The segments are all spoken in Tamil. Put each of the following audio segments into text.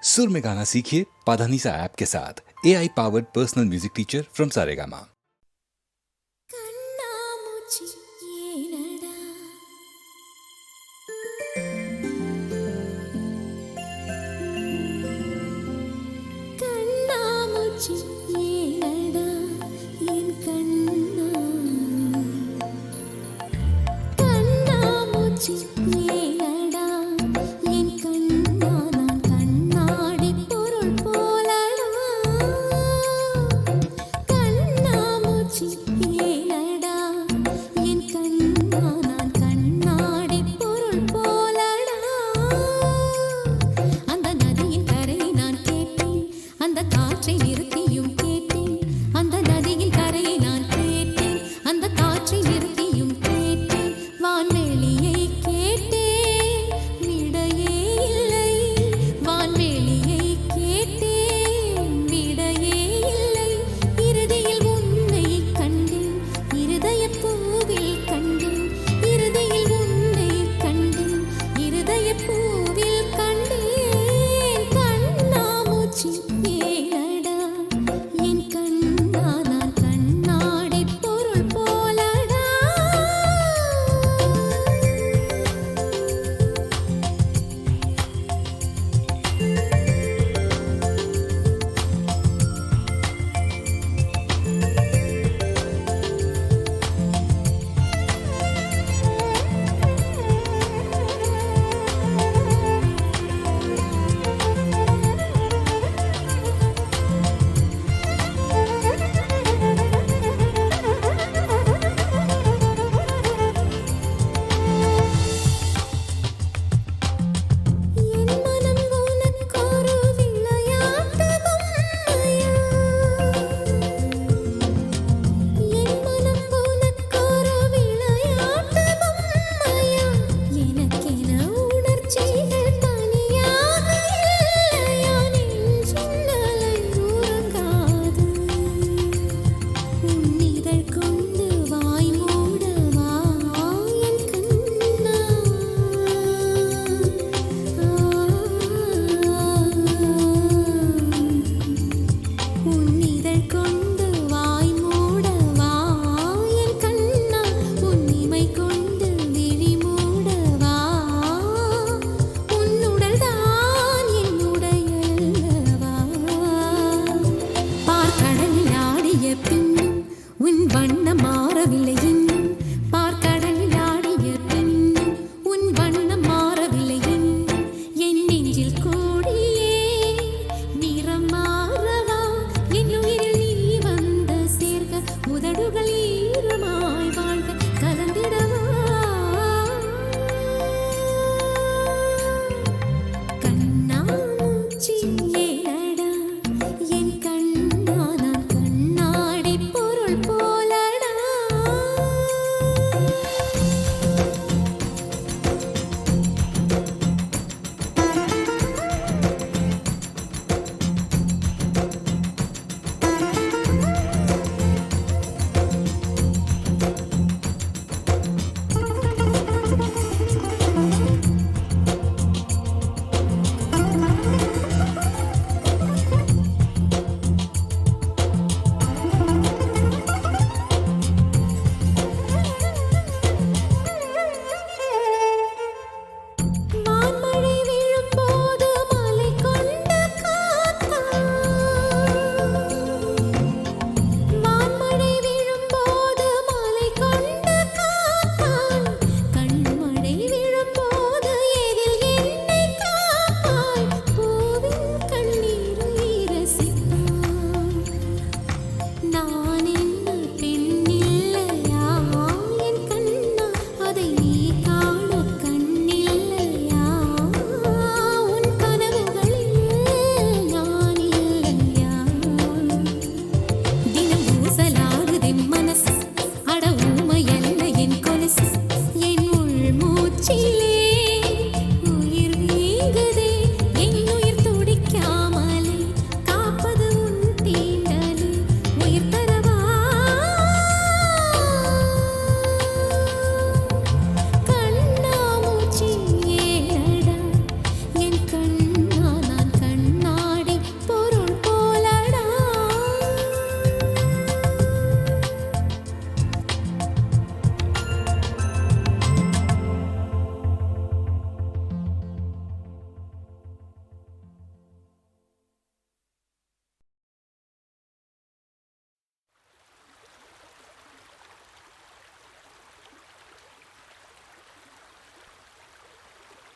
सुर में गाना सीखिए पाधानीसा ऐप के साथ। AI powered personal music teacher from Saregama.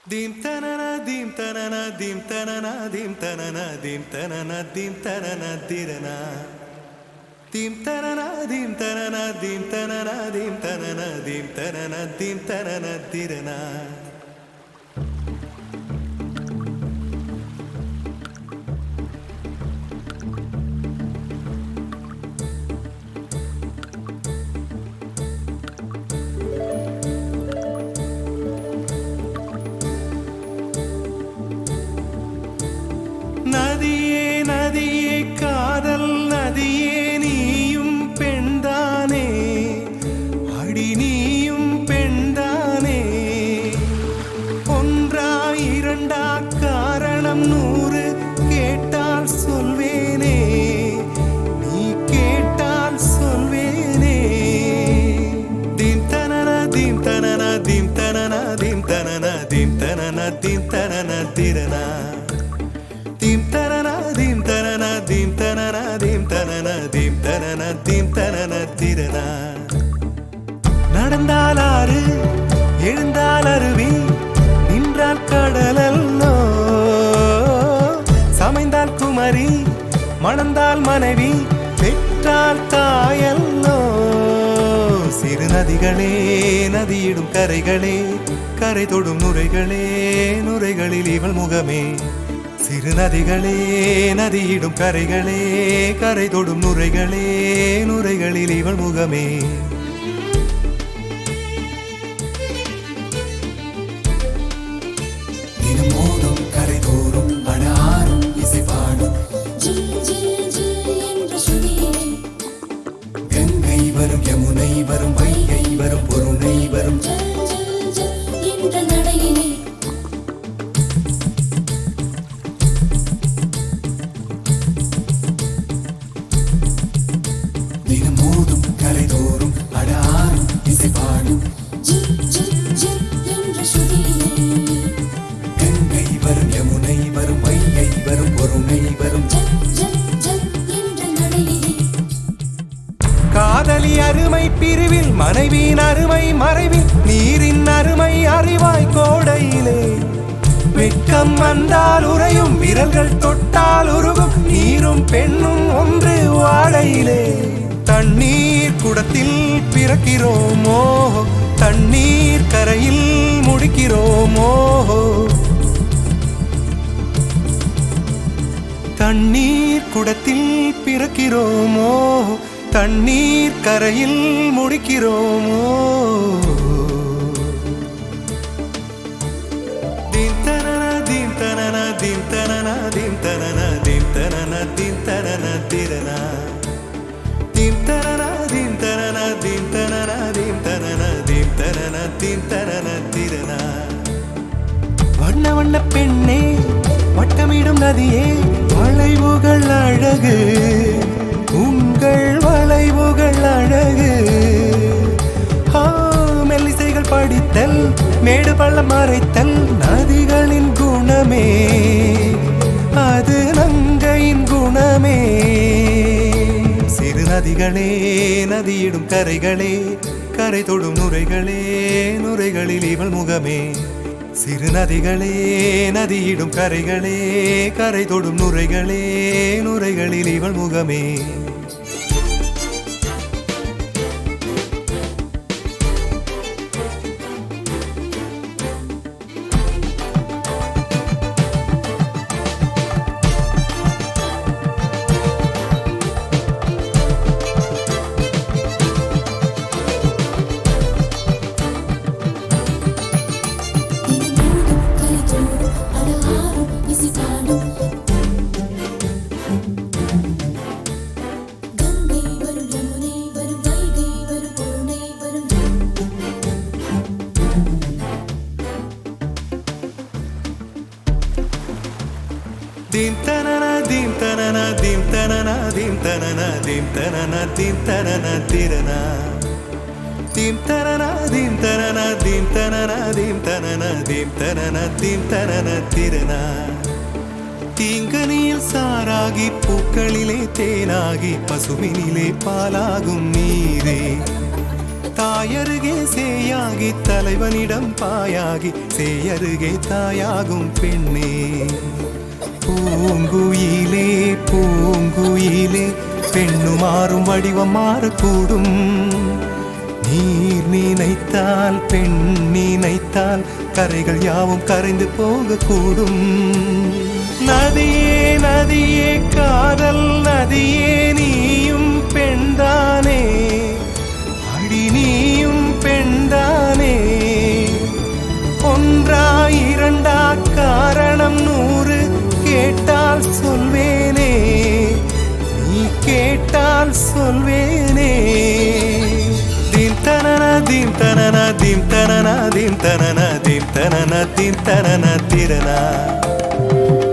Dim tanana dim tanana dim tanana dim tanana dim tanana dim tanana dirana. Dim tanana dim tanana dim tanana dim tanana dim tanana dim tanana dirana. நதியே நதியே காதல் நதியே நீயும் பெண்தானே அடி நீயும் பெண்தானே ஒன்றா இரண்டா காரணம் 100 கேட்டால் சொல்வேனே நீ கேட்டால் சொல்வேனே தீம் தனனா தீம் தனனா தீம் தனனா தீம் தனனா தீம் தனனா தீம் தனனா திரனா Dim tanana dim tanana dim tanana dim tanana dim tanana dim tanana dirana. நடந்தால் ஆறு எழுந்தால் அருவி நின்றால் கடலல்லோ சமைந்தால் குமரி மணந்தால் மனைவி பெற்றால் தாயல்லோ சிறு நதிகளே நதியிடும் கரைகளே கரை தொடும் நுரைகளே நுரைகளில் இவள் முகமே சிறு நதிகளே நதியிடும் கரைகளே கரை தொடும் நுரைகளே நுரைகளில் இவள் முகமே தினம் மோதும் கரை தோறும் அடாரும் இசை பாடும் கங்கை வரும் யமுனை வரும் வைகை வரும் பொருணை வரும் காதலி அருமை பிரிவில் மனைவியின் அருமை மறைவில் நீரின் அருமை அறிவாய் கோடையிலே வெட்கம் வந்தால் உறையும் விரல்கள் தொட்டால் உருகும் நீரும் பெண்ணும் ஒன்று வாழையிலே தண்ணீர் குடத்தில் பிறக்கிறோமோ தண்ணீர் கரையில் முடிக்கிறோமோ தண்ணீர் குடத்தில் பிறக்கிறோமோ தண்ணீர் கரையில் முடிக்கிறோமோ தீம் தனனா தீம் தனனா தீம் தனனா தீம் தனனா தீம் தனனா தீம் தனனா திரனா தீம் தனனா தீம் தனனா தீம் தனனா தீம் தனனா தீம் தனனா தீம் தனனா திரனா வண்ண வண்ண பெண்ணே வட்டமிடும் நதியே வளைவுகள் அழகு உங்கள் வளைவுகள் அழகு மெல்லிசைகள் படித்தல் மேடு பள்ளம் மறைத்தல் நதிகளின் குணமே அது நங்கையின் குணமே சிறு நதிகளே நதியிடும் கரைகளே கரை தொடும் நுரைகளே நுரைகளில் இவள் முகமே சிறு நதிகளே நதியிடும் கரைகளே கரை தொடும் நுரைகளே நுரைகளில் இவள் முகமே Dim tanana dim tanana dim tanana dim tanana dim tanana dim tanana dirana dim tanana dim tanana dim tanana dim tanana dim tanana dim tanana dirana தீங்கனியில் சாராகி பூக்களிலே தேனாகி பசுவினிலே பாலாகும் நீரே தாயருகே சேயாகி தலைவனிடம் பாயாகி சேயருகே தாயாகும் பெண்ணே. பூங்குயிலே பூங்குயிலே பெண்ணு மாறும் வடிவம் மாறக்கூடும். நீர் நினைத்தால் பெண் நினைத்தால் கரைகள் யாவும் கரைந்து போகக்கூடும். நதியே நதியே காதல் நதியே நீயும் பெண்தானே, அடி நீயும் பெண்தானே. ஒன்றா இரண்டா காரணம் 100 கேட்டால் சொல்வேனே, நீ கேட்டால் சொல்வேனே. தீம் தனனா தீம் தனனா தீம் தனனா தீம் தனனா தீம் தனனா தீம் தனனா திரனா.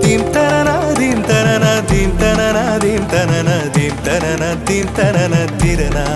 தீம் தனனா தீம் தனனா தீம் தனனா தீம் தனனா தீம் தனனா தீம் தனனா திரனா.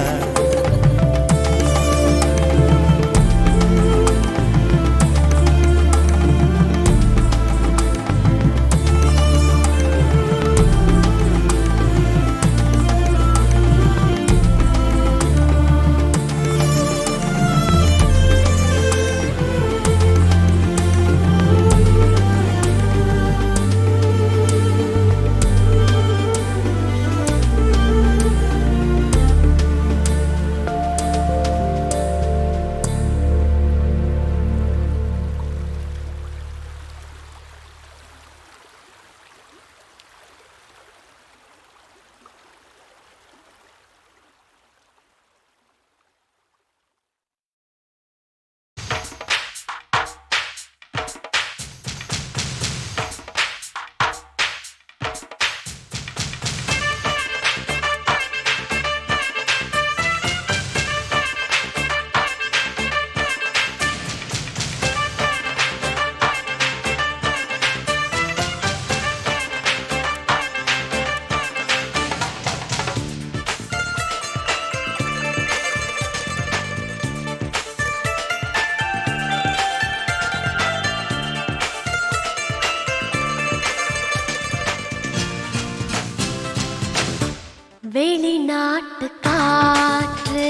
வெளிநாட்டு காற்று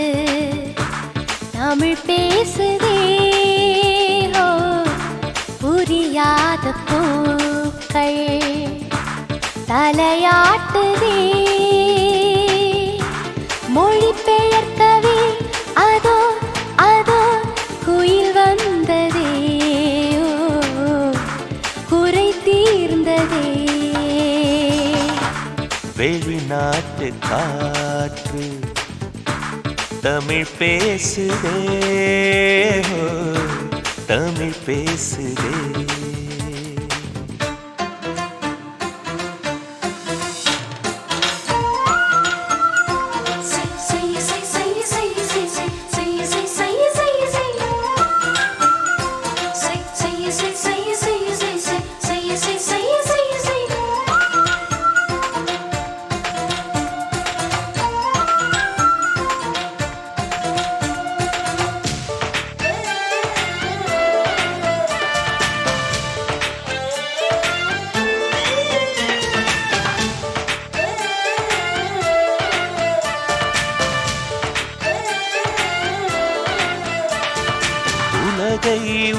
தமிழ் பேசுதே, புரியாத பூக்கள் தலையாட்டுதே. மொழி பெயர்க்கவே அதோ அதோ குயில் வந்ததே, குறை தீர்ந்ததே. வெளிநாட்டு காற்று தமிழ் பேசுதே, தமிழ் பேசுதே.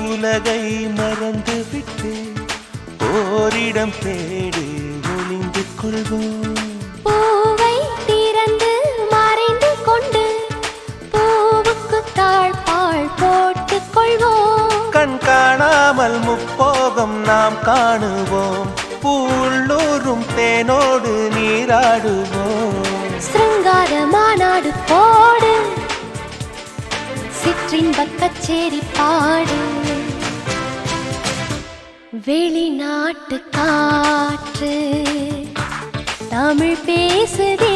உலகை மறந்து விட்டு ஓரிடம் தேடி ஒளிந்து கொள்வோம். பூவை திறந்து மறைந்து கொண்டு பூவுக்கு தாழ்பாள் போட்டுக் கொள்வோம். கண் காணாமல் முப்போகம் நாம் காணுவோம், பூள்ளூரும் தேனோடு நீராடுவோம். சிருங்கார மாநாடு போடு, சிற்றின்பக் கச்சேரி பாடு. வெளிநாட்டு காற்று தமிழ் பேசுதே,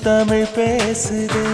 தமிழ் பேசுதே.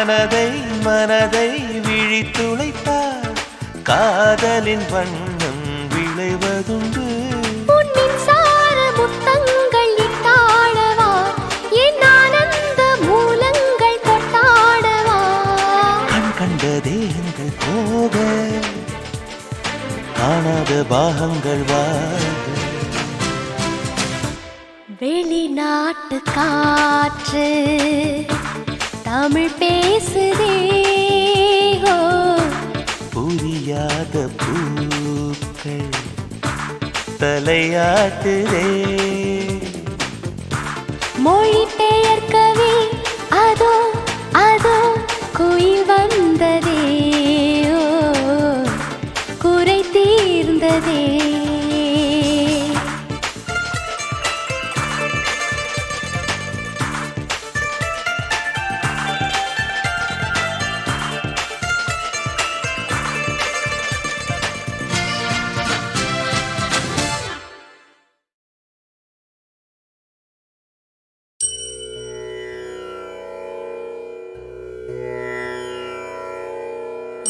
மனதை விழித்துளைத்தால் காதலின் வண்ணம் விளைவதுண்டு. உன்னின் சார முத்தங்கள் இட்டாடவா, என் ஆனந்த மூலங்கள் கொட்டாடவா. கண் கண்ட தேகங்கள் போக காணாத பாகங்கள் வாழ. வெளிநாட்டு காற்று தமிழ் பேசுதே, ஹோ. புரியாத பூக்கள் தலையாட்டுதே. மொழி பெயர்க்கவே அதோ அதோ குயில் வந்ததே, ஓ, குறை தீர்ந்ததே.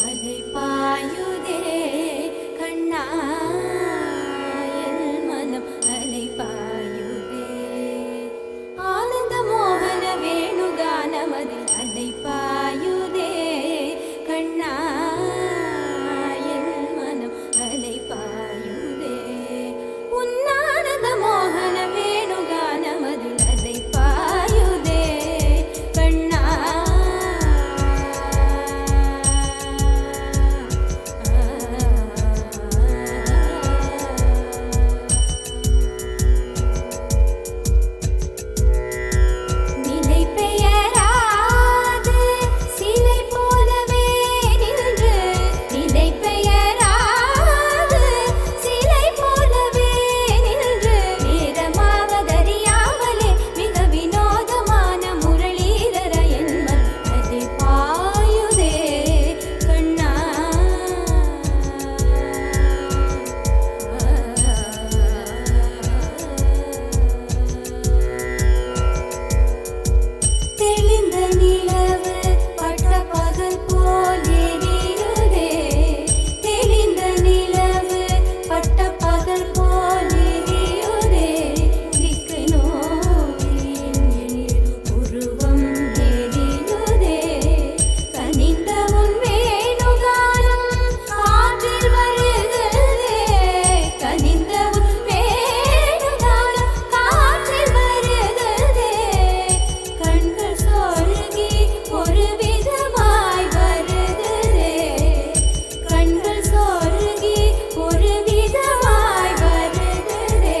அலை பாயுதே கண்ணா என் மனம் அலை பாயுதே. ஆனந்த மோகன வேணுகானமதில் அலை பாயுதே கண்ணா என் மனம் அலை பாயுதே. உன்னானந்த மோகன வேணுகானமதில் அலை பாயுதே கண்ணா. நிலை பெயராது சிலை போலவே நின்று, நிலை பெயராது சிலை போலவே நின்று, நேரமாவதறியாமலே மிக வினோதமான முரளீதர என்மன் அதை பாயுதே கண்ணா. தெளிந்த நிலவு பட்ட பகல் போல் எரியுதே, தெளிந்த நிலவு பட்ட பகல் போல் எரியுதே. திக்கு நோக்கி என் உருவம் எரியுதே. கனிந்த உன் வேணுகானம் காற்றில் வருகிறதே, கனிந்த உன் வேணுகானம் காற்றில் வருகிறதே. கண்கள் சொருகி ஒரு விதமாய் வருகிறதே, கண்கள் சொருகி ஒரு விதமாய் வருகிறதே.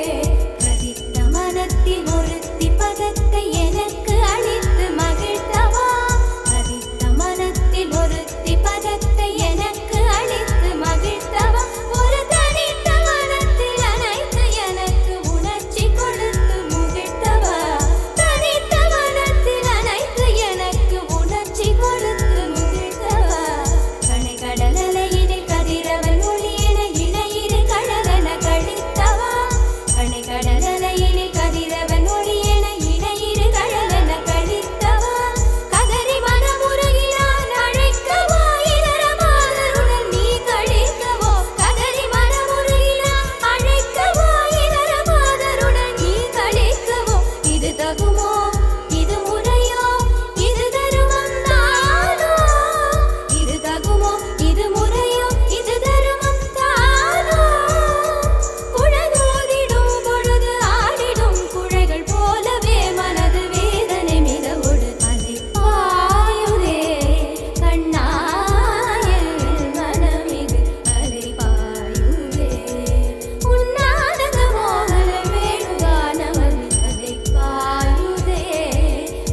கதித்த மனத்தில் ஒருத்தி பதத்தை எனக்கு அளித்து மகிழ்த்தவா, கதித்த மனத்தில் ஒருத்தி பதத்தை எனக்கு அளித்து மகிழ்த்தவா. ஒரு தனித்த மனத்தில் அனைத்து எனக்கு உணர்ச்சி கொடுத்து முகிழ்த்தவா, தனித்த மனத்தில் அனைத்து எனக்கு உணர்ச்சி கொடுத்து முகிழ்த்தவா. கணை கடல் அலையினில் கதிரவன் ஒளியென இணையிரு கழகன கழித்தவா, கணை கடல் அலையினில் கதிரவன் ஒளியென இணையிரு கழகன கழித்தவா. கதறி மனமுருகினான் அழைக்கவா, இதரமாதருடன் நீ கழிக்கவோ. கதறி மனமுருகினான் அழைக்கவா, இதரமாதருடன் நீ கழிக்கவோ. இது தகுமோ, இது முறையோ, இது தருமம் தானோ. இது தகுமோ, இது முறையோ, இது தருமம் தானோ. குழலோதிடும் பொழுது ஆடிடும் குழைகள் போலவே மனது வேதனை மிதவோடு அலை பாயுதே கண்ணா என் மனமிகு அலை பாயுதே. உன்னானந்த மோகன வேணுகானமதில் அலை பாயுதே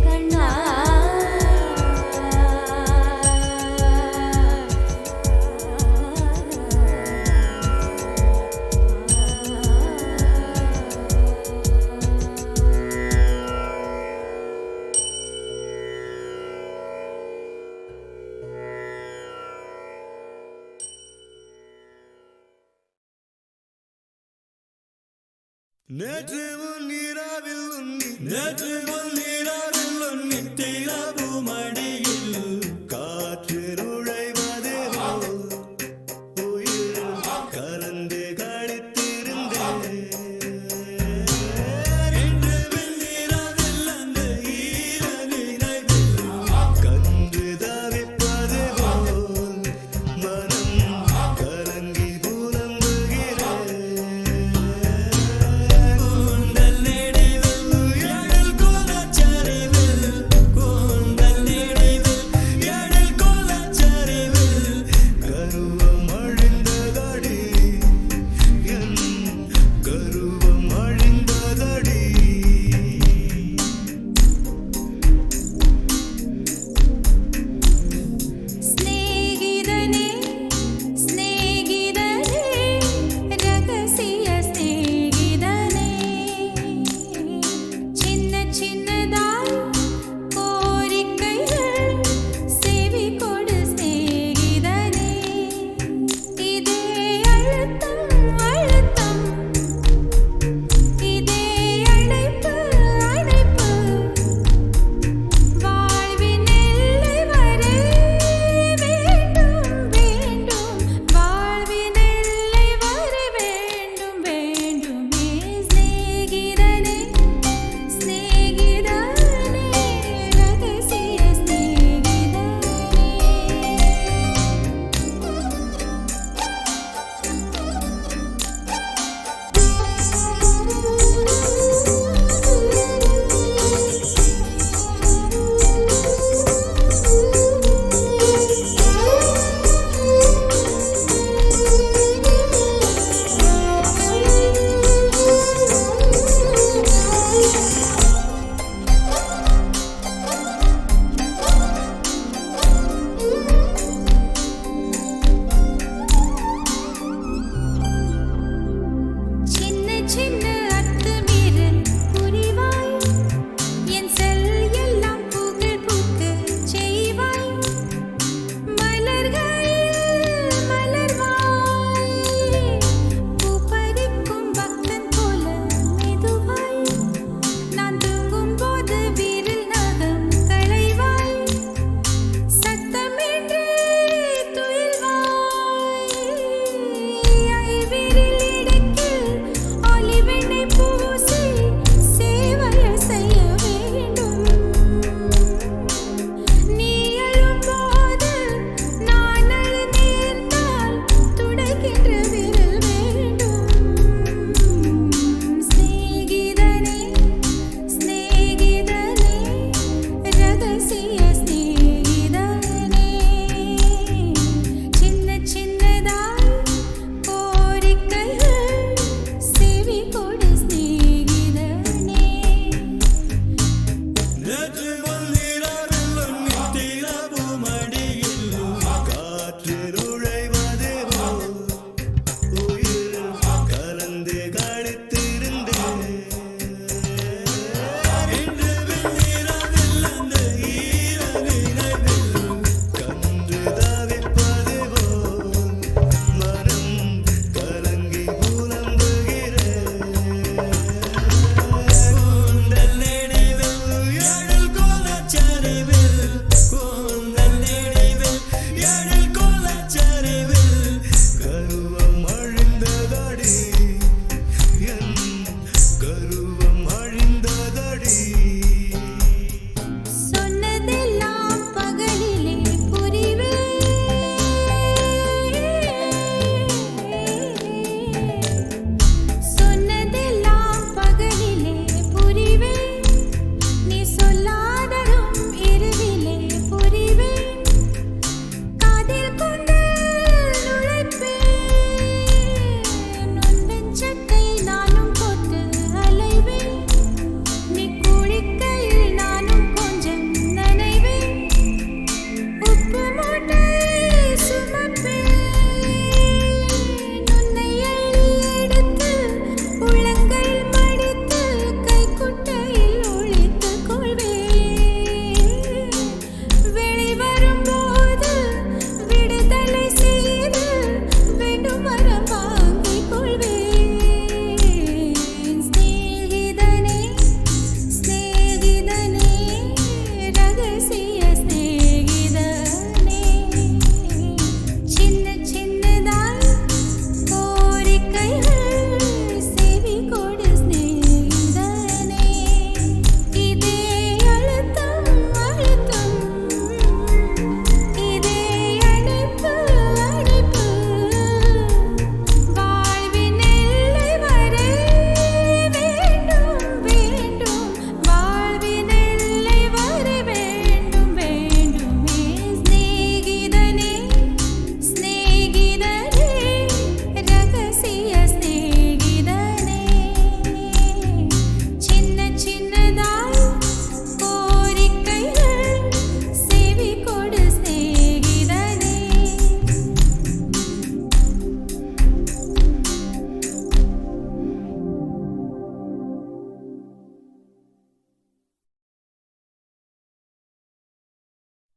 கண்ணா. நேற்று உன் நீராவில் உன்னி, நேற்று உன் நீராவில் உன்னித்திரவு மடியில்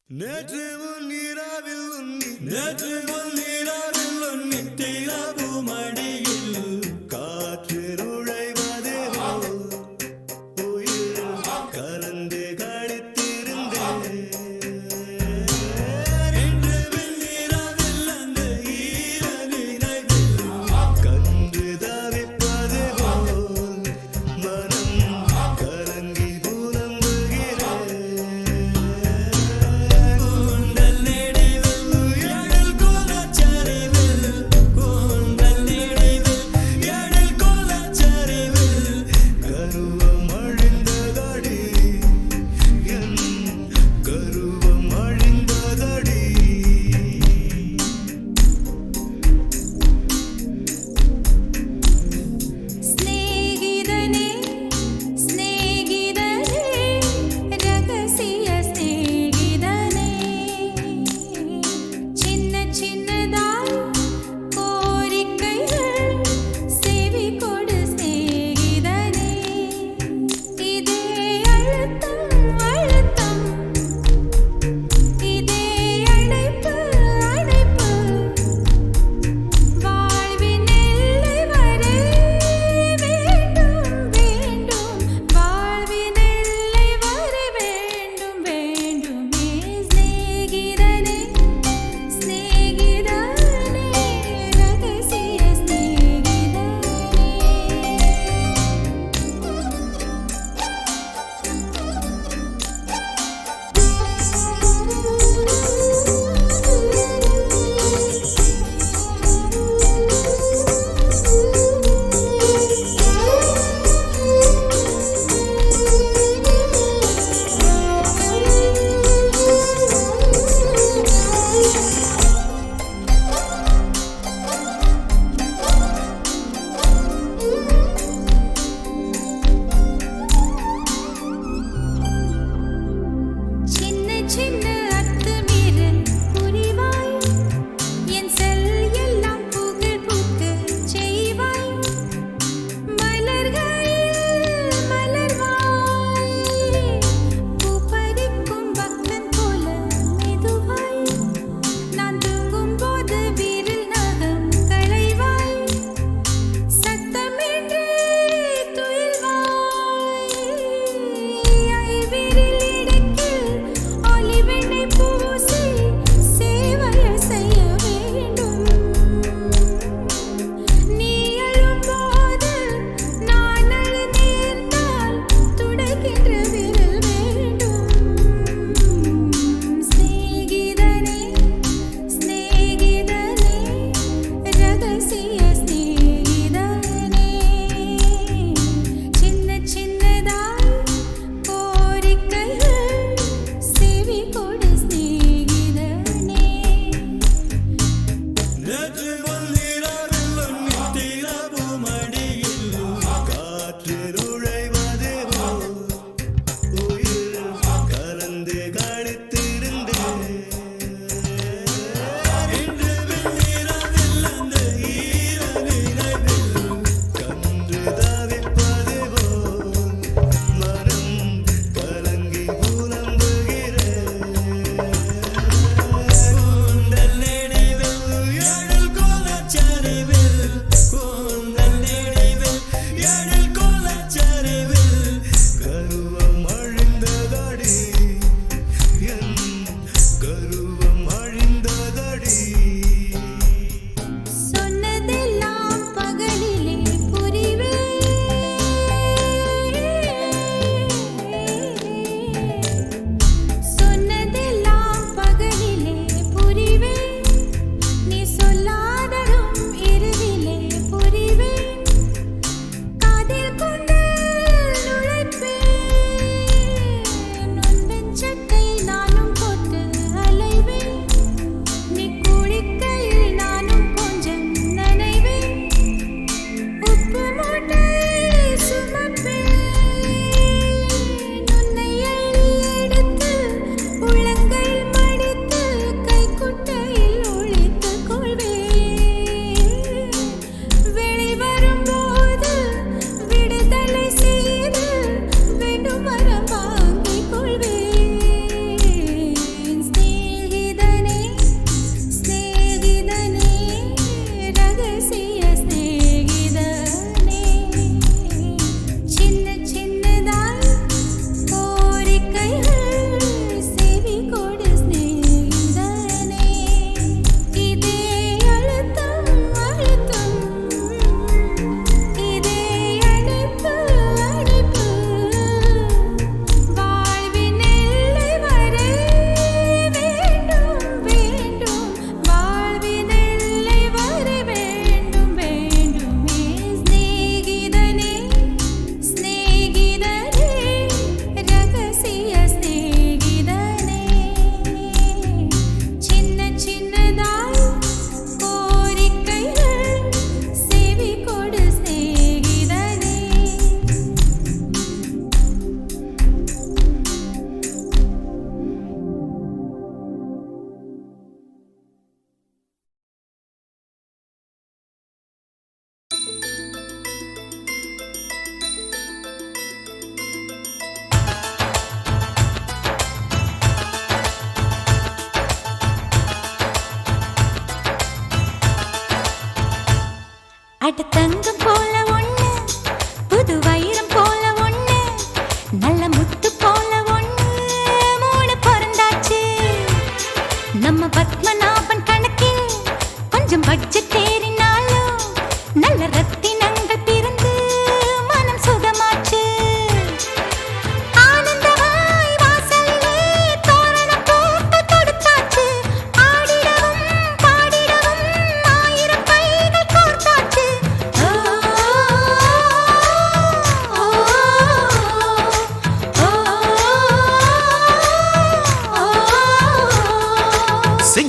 நேற்று முன்னிராவில் உன்னி நேற்று முன்னிராவில் உன்னி தீராபு மடியில் காற்று நுழைவது உயிர் கலந்து கழித்திருந்தேன் என்று முன்னிராவில் அந்த ஈர நினைவில் கன்று தவிப்பது போல் மனம் கலங்கி புலம்புகிறேன் கூந்தல் நெடிவில் உயரல் கோலச்ச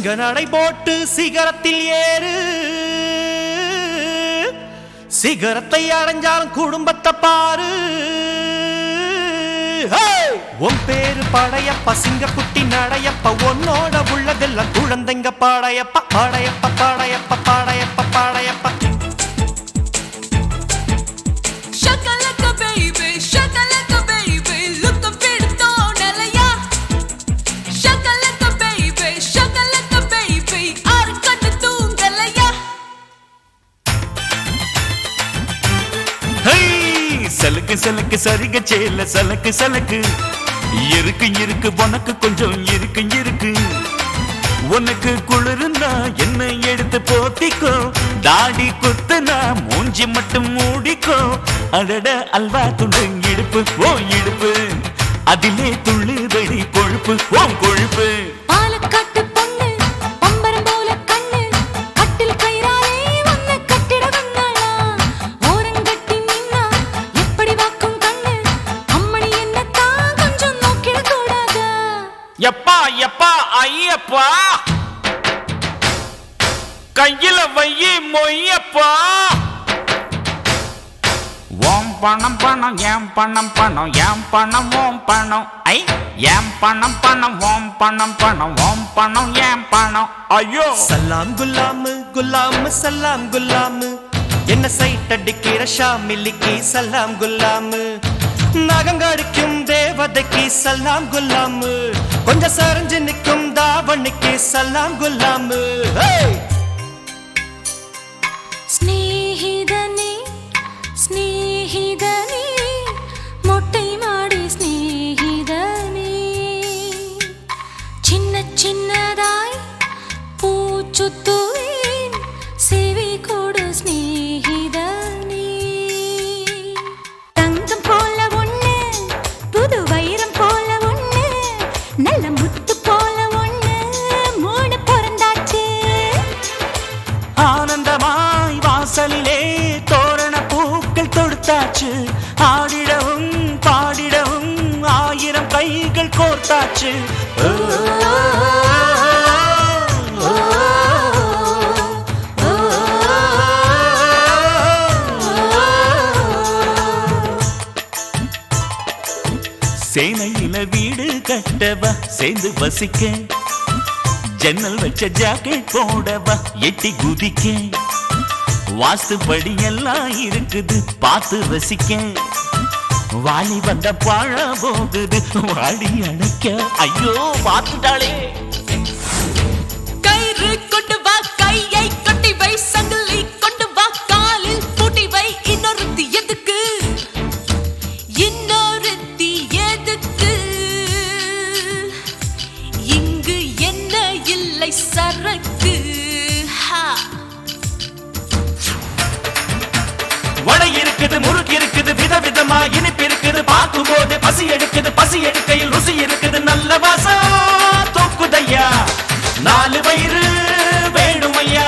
சிங்கநடை போட்டு சிகரத்தில் ஏறு, சிகரத்தை அடைஞ்சாலும் குடும்பத்தை பாரு. உன் பேரு படையப்பா, சிங்கக்குட்டி நடையப்பா, உன்னோட உள்ளதெல்லாம் குழந்தைங்க பாடையப்பா, பாடையப்பா பாடையப்பா பாடையப்பா பாடையப்பா. Shakalaka baby, shakalaka baby, look up at the tonalaya. Shakalaka baby, shakalaka baby, arkattu tungalaya. ஹே சலக்கு சலக்கு சரிக சேல சலக்கு சலக்கு, இருக்கு இருக்கு உனக்கு கொஞ்சம் இருக்கு இருக்கு. உனக்கு குளிருந்தா என்ன எடுத்து போத்திக்கோ, தாடி குத்துனா மூஞ்சி மட்டும் மூடிக்கோ. அடட அல்வா துண்டு இடுப்பு ஓ இடுப்பு, அதிலே துள்ளுதடி கொழுப்பு ஓ கொழுப்பு. பாலக்காட்டு பொண்ணு பம்பரம் போல கண்ணு, கட்டில் கயிறாலே உன்னை கட்டிட வந்தாளா. ஓரங்கட்டி நின்னா எப்படி வாக்கும் கண்ணு, அம்மணி என்னத்தான் கொஞ்சம் நோக்கிட கூடாதா. எப்பா எப்பா ஐயப்பா, கையில வையி மொய்யப்பா. ஓம் பணம் பணம் ஏம் பணம் பணம் ஏம் பணம் ஓம் பணம் ஐ ஏம் பணம் பணம் ஓம் பணம் பணம் ஓம் பணம் ஏம் பணம் ஐயோ. சலாம் குல்லாமு குல்லாமு சலாம் குல்லாமு, என்ன சைட் அடிக்கிற ஷாமிலிக்கு சலாம் குல்லாமு. நகங்கடிக்கும் தேவதைக்கு சலாம் குல்லாமு, கொஞ்சம் சரிஞ்சு நிற்கும் தாவணிக்கு சலாம் குல்லாமு. ஸ்நேகிதனே ஸ்நேகிதனே மொட்டை மாடி ஸ்நேகிதனே, சின்ன சின்னதாய் பூச்சுத்துவேன் சேவை கொடு ஸ்நேகிதனே. தங்கம் போல ஒண்ணு, புது வைரம் போல ஒண்ணு, நல்ல முத்து போல ஒண்ணு, மூணு பிறந்தாச்சு. ஆனந்தமாய் வாசலிலே தோரண பூக்கள் தொடுத்தாச்சு, ஆடிடவும் பாடிடவும் ஆயிரம் கைகள் கோர்த்தாச்சு. சேனையில வீடு கட்டவா சேர்ந்து வசிக்க, ஜன்னல் வச்ச ஜாக்கெட் போடவா எட்டி குதிக்க. வாஸ்து படி எல்லாம் இருக்குது பார்த்து ரசிக்க, வாலி வந்த பாழ போகுது வாடி அணைக்க. ஐயோ பார்த்துட்டாளே. கயிறு கொண்டு வா, கையை கட்டி வை, சங்கிலி கொண்டு வா, காலில் பூட்டி வை. இன்னொருத்தி எதுக்கு, இன்னொருத்தி எதுக்கு, இங்கு என்ன இல்லை சரக்கு. வடை இருக்குது முறுக்கு இருக்குது விதவிதமா இனிப்பு இருக்குது, பார்க்கும் போது பசி எடுக்குது, பசி எடுக்கையில் ருசி இருக்குது. நல்ல வாசம் தூக்குதையா, நாலு வயிறு வேணுமையா.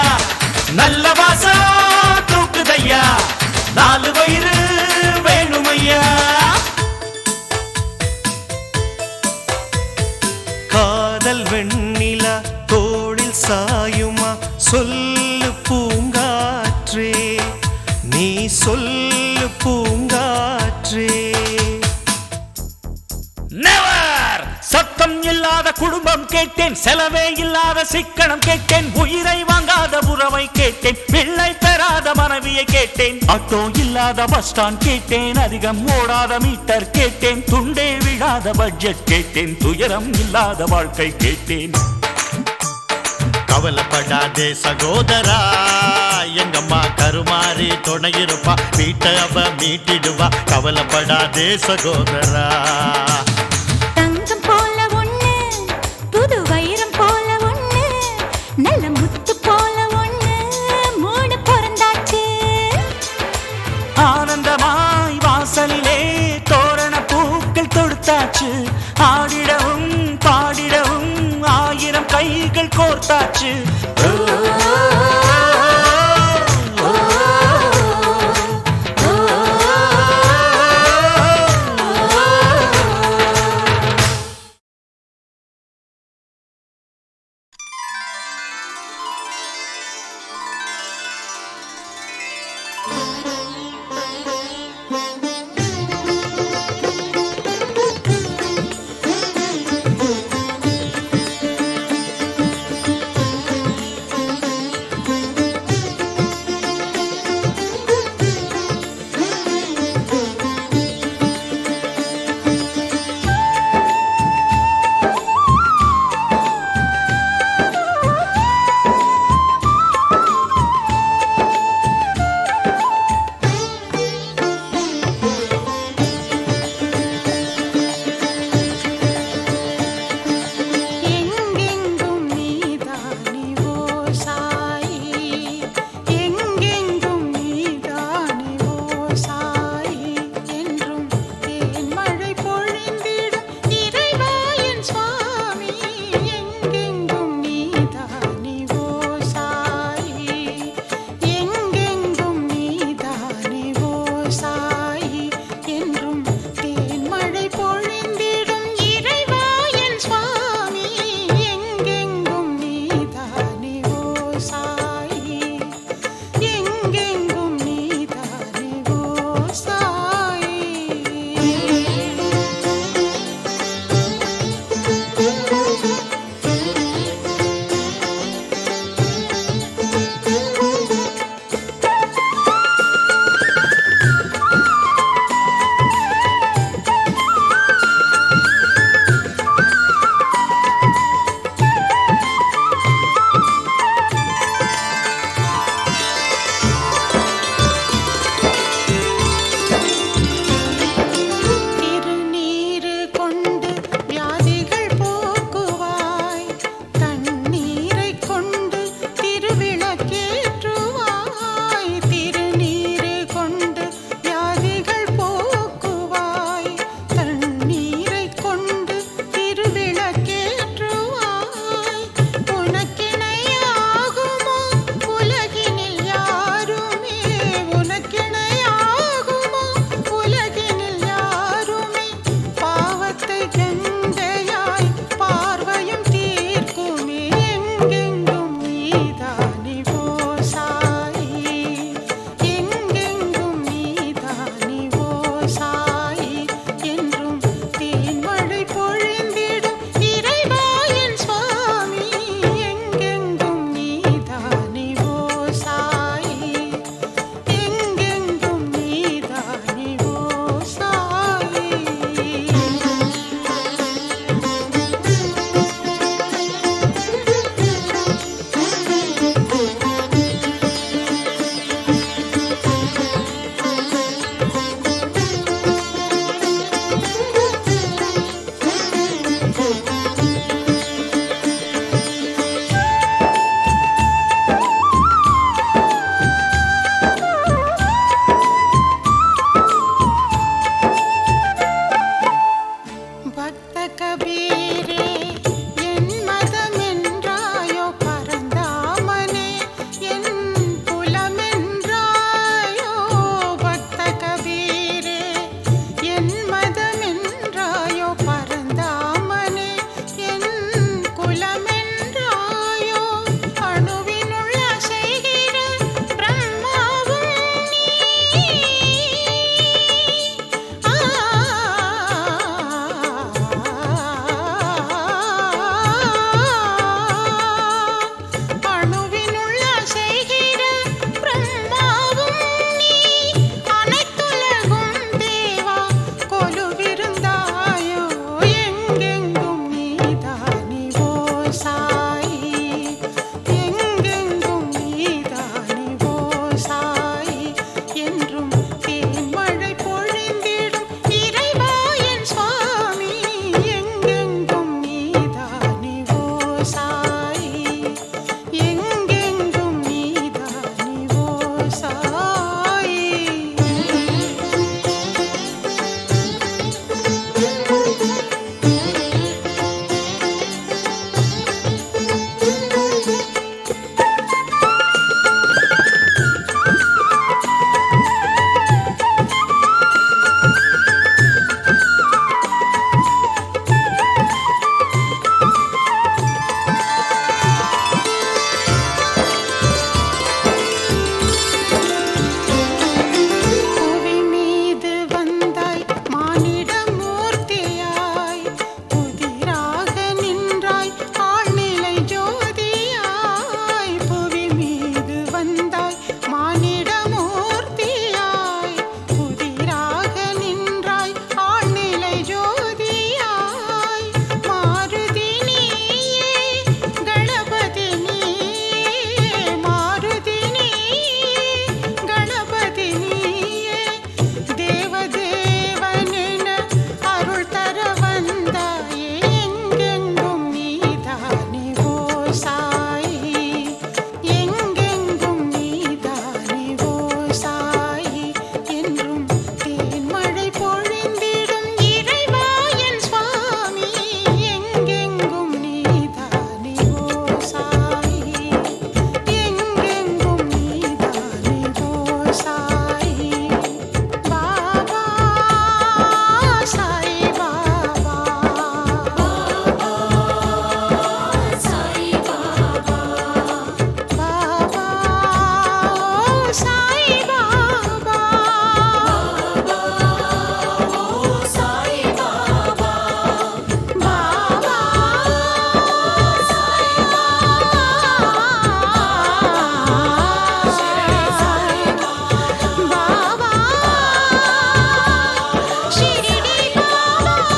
நல்ல வாசம் தூக்குதையா, நாலு வயிறு வேணுமையா. காதல் வெண்ணிலா தோளில் சாயுமா, சொல்லு பூங்காற்றே நீ சொல்லு பூங்காற்றே. நெவர் சத்தம் இல்லாத குடும்பம் கேட்டேன், செலவே இல்லாத சிக்கனம் கேட்டேன், உயிரை வாங்காத உறவை கேட்டேன், பிள்ளை பெறாத மனைவியை கேட்டேன், ஆட்டோ இல்லாத பஸ் ஸ்டாண்ட் கேட்டேன், அதிகம் ஓடாத மீட்டர் கேட்டேன், துண்டே விழாத பட்ஜெட் கேட்டேன், துயரம் இல்லாத வாழ்க்கை கேட்டேன். கவலைப்படாதே சகோதரா, எங்கம்மா கருமாறி துணையிருப்பா, வீட்டை அவ மீட்டிடுவா. கவலைப்படாதே சகோதரா. தங்கம் போல ஒண்ணு, புது வைரம் போல ஒண்ணு, நல்ல முத்து போல ஒண்ணு, மூணு பிறந்தாச்சு. ஆனந்தமாய் வாசலிலே தோரண பூக்கள் தொடுத்தாச்சு, ஆடிடவும் பாடிடவும் ஆயிரம் கைகள் கோர்த்தாச்சு. கபீரே என் மதமென்றாயோ பரந்தாமனே என் குலமென்றாயோ பக்த கபீரே என் மதமென்றாயோ பரந்தாமனே என் குலமென்றாயோ அணுவினுள்ள செய்கிற பிரம்மாவும் நீ அணுவினுள்ள செய்கிற பிரம்மாவும் நீ அனைத்துலகும் தேவா கொலுவிருந்தாயோ எங்கெங்கும் நீதானி ஓ சாயி எங்கெங்கும் நீதானி ஓ சாயி என்றும் தேன்மழை பொழிந்திடும் இறைவா என் சுவாமி எங்கெங்கும் நீதானி ஓ சாயி எங்கெங்கும் நீதானி ஓ சாயி புவி மீது வந்தாய் மானிட மூர்த்தியாய் புதிராக நின்றாய் ஆழ்நிலை ஜோதியாய் புவி மீது வந்தாய் மானிட மூர்த்தியாய் புதிராக நின்றாய் ஆழ்நிலை ஜோதியாய் மாருதி நீயே கணபதி நீயே மாருதி நீயே கணபதி நீயே தேவதேவனென அருள் தர வந்தாயே எங்கெங்கும் நீதானி ஓ சாயி எங்கெங்கும் நீதானி ஓ சாயி என்றும் தேன்மழை பொழிந்திடும் இறைவா என் சுவாமி எங்கெங்கும் நீதானி ஓ சாயி எங்கெங்கும் நீதானி ஓ சாயி பாபா சாய் பாபா சாய் பாபா பாபா சாய் பாபா சாய் பாபா பாபா பாபா ஷிரடி பாபா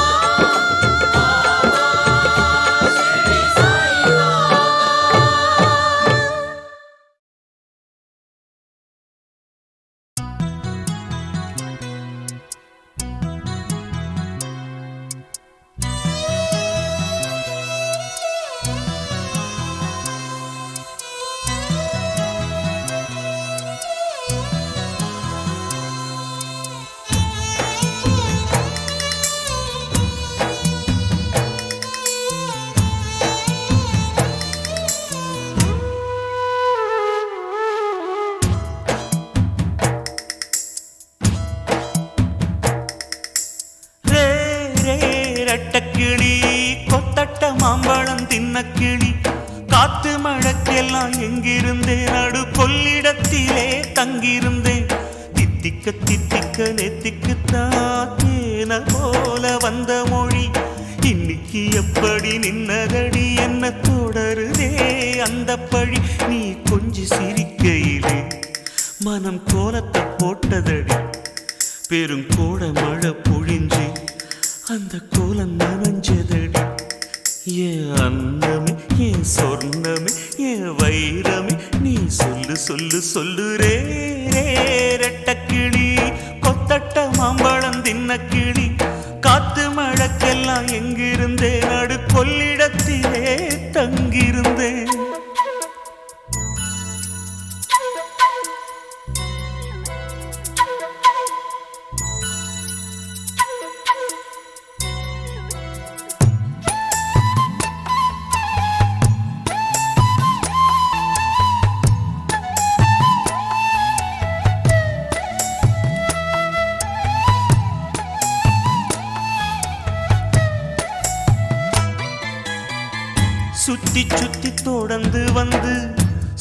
ரே ரே ரெட்டக்கிளி கொத்தட்ட மாம்பழம் தின்னக்கிளி காத்து மழக்கெல்லாம் எங்கிருந்தேன் நடு கொள்ளிடத்திலே தங்கியிருந்தேன் தித்திக்க தித்திக்க நெத்திக்குத்தான் தேன போல வந்த மொழி இன்னைக்கு எப்படி நின்னதடி என்ன தொடருதே அந்த பழி நீ கொஞ்சி சிரிக்கையிலே மனம் கோலத்தை போட்டதடி பெருங்கோட மழை பொழிஞ்சு அந்த கோலம் நனைஞ்சதடி என் அன்னமே என் சொர்ணமே என் வைரமே நீ சொல்லு சொல்லு சொல்லு ரே ரே ரெட்டக்கிளி கொத்தட்ட மாம்பழம் தின்னக்கிளி காத்து மழக்கெல்லாம் எங்கிருந்தேன் நடு கொள்ளிடத்திலே தங்கியிருந்தேன் சுத்தி சுத்தி தொடர்ந்து வந்து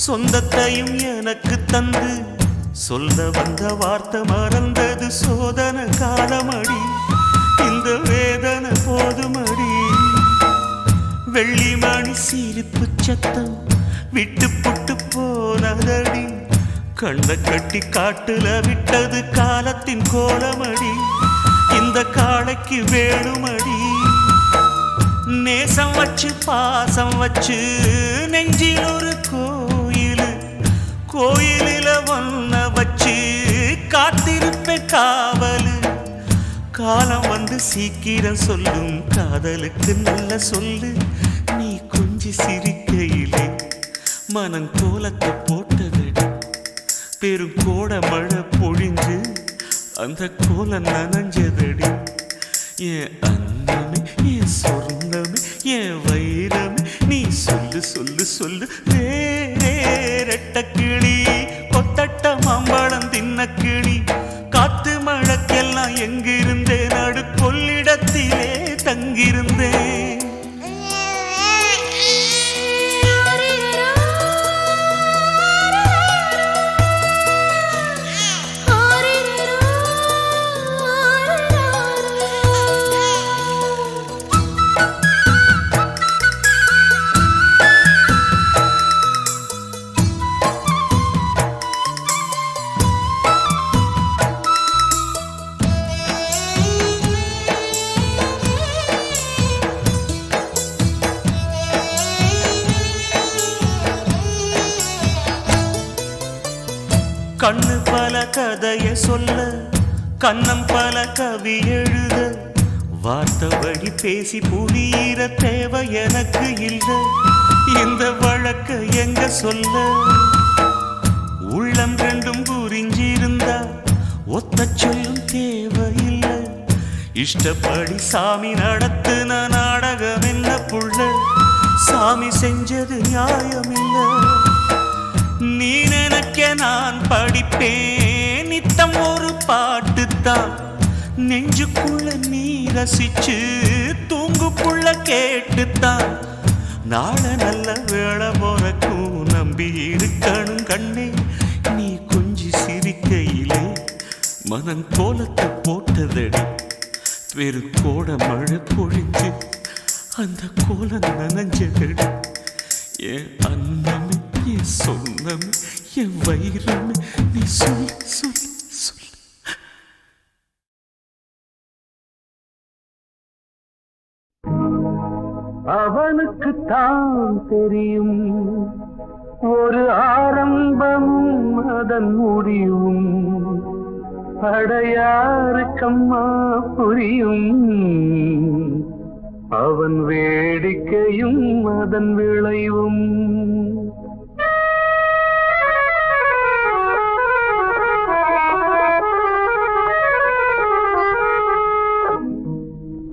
சொந்தத்தையும் எனக்கு தந்து சொல்ல வந்த வார்த்தை மறந்தது சோதனை காலமடி இந்த வேதனை போதுமடி வெள்ளிமணி சிரிப்பு சத்தம் விட்டு புட்டு போனதடி கண்ண கட்டி காட்டுல விட்டது காலத்தின் கோலமடி இந்த காளைக்கு வேணுமடி நேசம் வச்சு பாசம் வச்சு நெஞ்சில் ஒரு கோயிலில ஒன்ன வச்சு காத்திருப்ப காவலு காலம் வந்து சீக்கிரம் சொல்லும் காதலுக்கு நல்ல சொல்லு நீ கொஞ்சி சிரிக்கையிலே மனம் கோலத்தை போட்டதடி பெரும் கோட மழை பொழிஞ்சு அந்த கோலம் நனைஞ்சதடி என் அன்னமே என் சொர்ணமே என் வைரமே நீ சொல்லு சொல்லு சொல்லு ரெட்ட கிளி கொத்தட்ட மாம்பழம் தின்ன கிளி காத்து மழைக்கெல்லாம் எங்கிருந்தேன் நடு கொள்ளிடத்திலே தங்கியிருந்தேன் கண்ணு பல கதைய சொல்ல கண்ணம் பல கவி எழுத வார்த்தை வழி பேசி புரியிற தேவை எனக்கு இல்லை இந்த வழக்க எங்க சொல்ல உள்ளம் ரெண்டும் புரிஞ்சிருந்தா ஒத்த சொல்லும் தேவையில்லை இஷ்டப்படி சாமி நடத்துன நாடகம் என்ன புள்ள சாமி செஞ்சது நியாயமில்லை நீ நினைக்க நான் படிப்பேன் நித்தம் ஒரு பாட்டுத்தான் நெஞ்சுக்குள்ள நீ ரசிச்சு தூங்குக்குள்ள கேட்டுத்தான் நாள நல்ல வேளை போறக்கும் நம்பி இருக்கணும் கண்ணே நீ கொஞ்சி சிரிக்கையிலே மனம் கோலத்தை போட்டதடி பெரு கோட மழை பொழிஞ்சு அந்த கோலம் நனைஞ்சதடி என் அன்னமே என் சொன்னமே என் வைரமே நீ சொல் சொல் சொல் அவனுக்கு தான் தெரியும் ஒரு ஆரம்பமும் அதன் முடிவும் அடையாருக்கம்மா புரியும் அவன் வேடிக்கையும் அதன் விளைவும்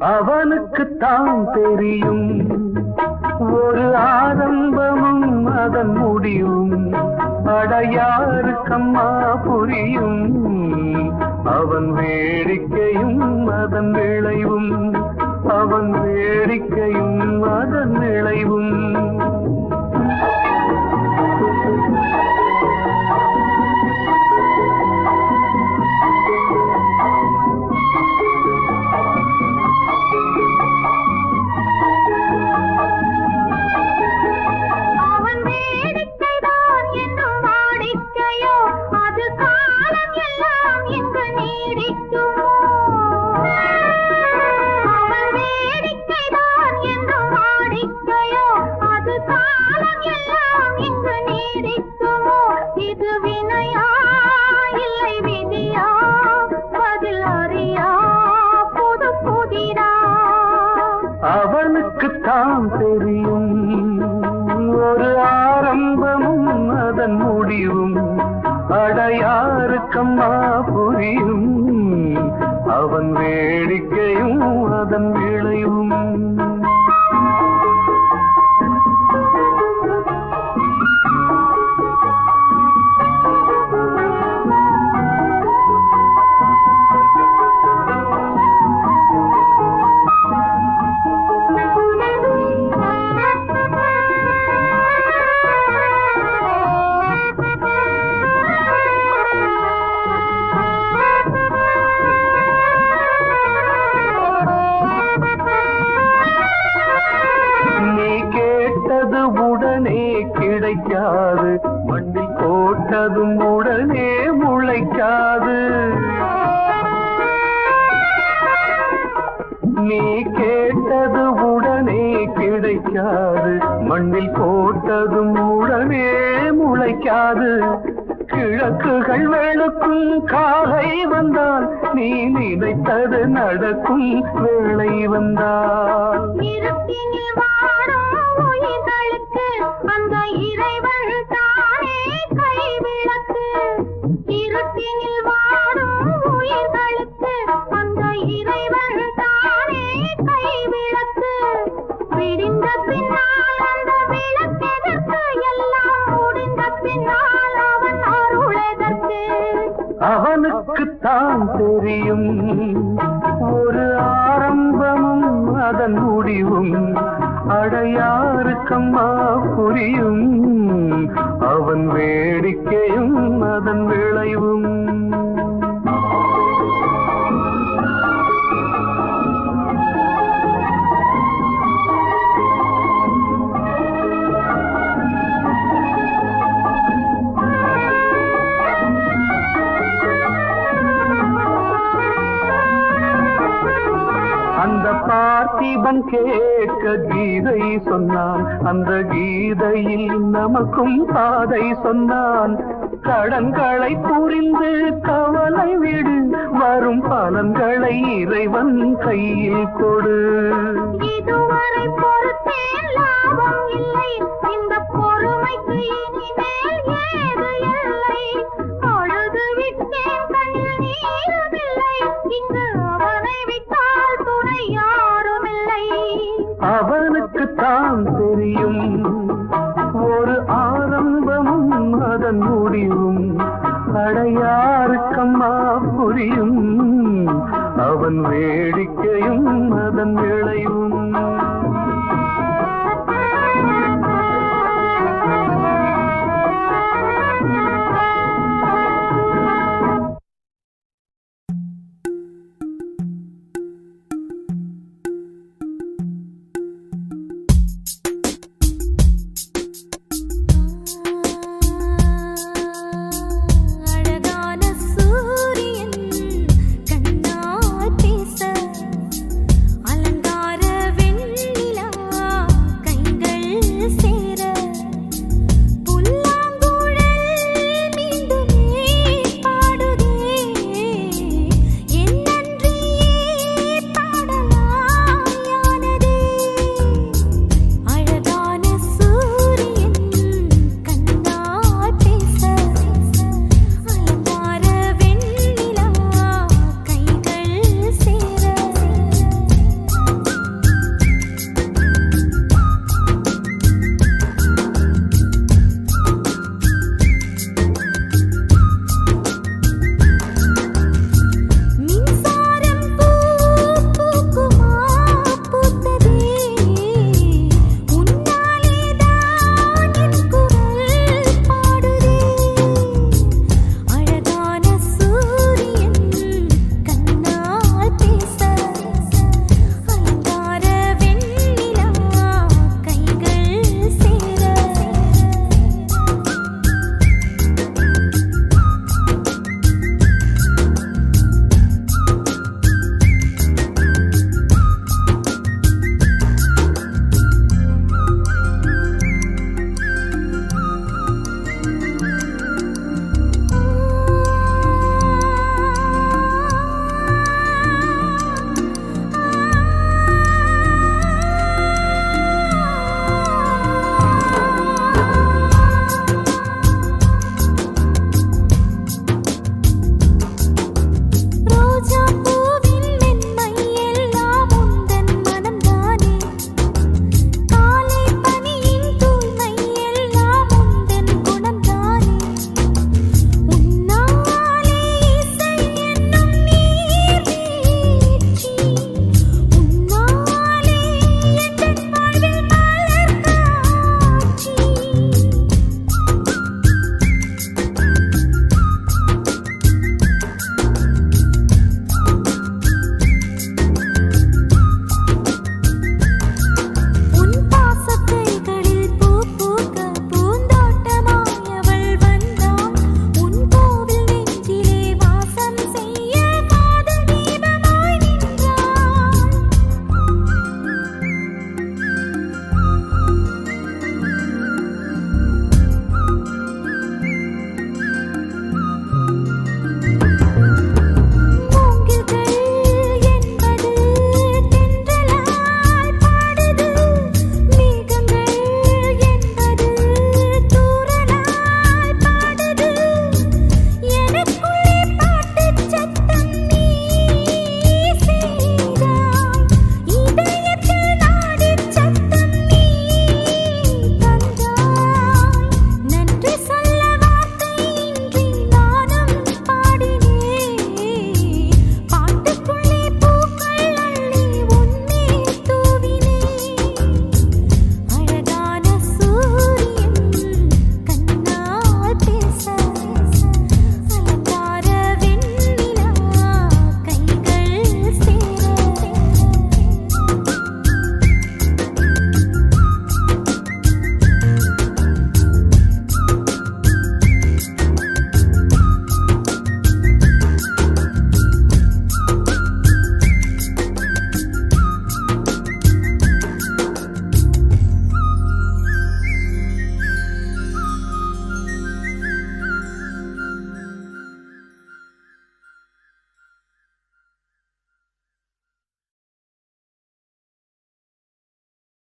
அவனுக்குத்தான் தெரியும் ஒரு ஆரம்பமும் அதன் முடிவும் அடையாருக்கம்மா புரியும் அவன் வேடிக்கையும் அதன் விளைவும் அவன் வேடிக்கையும் அதன் விளைவும் அவனுக்குத்தான் தெரியும் ஒரு ஆரம்பமும் அதன் முடிவும் அடையாருக்கம்மா புரியும் அவன் வேடிக்கையும் அதன் விளைவும் கிடைக்காது, மண்ணில் போட்டதும் உடனே முளைக்காது. நீ கேட்டது உடனே கிடைக்காது, மண்ணில் போட்டதும் உடனே முளைக்காது. கிழக்குகள் வெளுக்கும் காலை வந்தால், நீ நினைத்தது நடக்கும் வேளை வந்தால். இருட்டினில் வாடும் உயிர்களுக்கு அந்த இறைவன் தானே கைவிளக்கு. இருட்டினில் வாடும் உயிர்களுக்கு அந்த இறைவன் தானே கைவிளக்கு. விடிந்த பின்னால் அந்த விளக்கெதற்கு, எல்லாம் முடிந்த பின்னால் அவன் அருளெதற்கு. அவனுக்குத்தான் தெரியும் ஒரு ஆரம்பமும் அதன் முடிவும், அடையாருக்கம்மா புரியும் அவன் வேடிக்கையும் அதன் விளைவும். அந்த பார்த்திபன் கேட்க கீதை சொன்னான், அந்த கீதையில் நமக்கும் பாதை சொன்னான். கடன்களை புரிந்து கவலை விடு, வரும் பலன்களை இறைவன் கையில் கொடு. இதுவரை பொறுத்தேன் லாபம் இல்லை, இந்த பொறுமைக்கு இனிமேல் ஏது எல்லை. அழுது விட்டேன் கண்ணில் நீருமில்லை, இங்கு அவனை விட்டால் துணை யாருமில்லை. அவனுக்குத்தான் தெரியும் ஒரு ஆரம்பமும் அதன் முடிவும், அடையாருக்கம்மா புரியும் அவன் வேடிக்கையும் அதன் விளைவும்.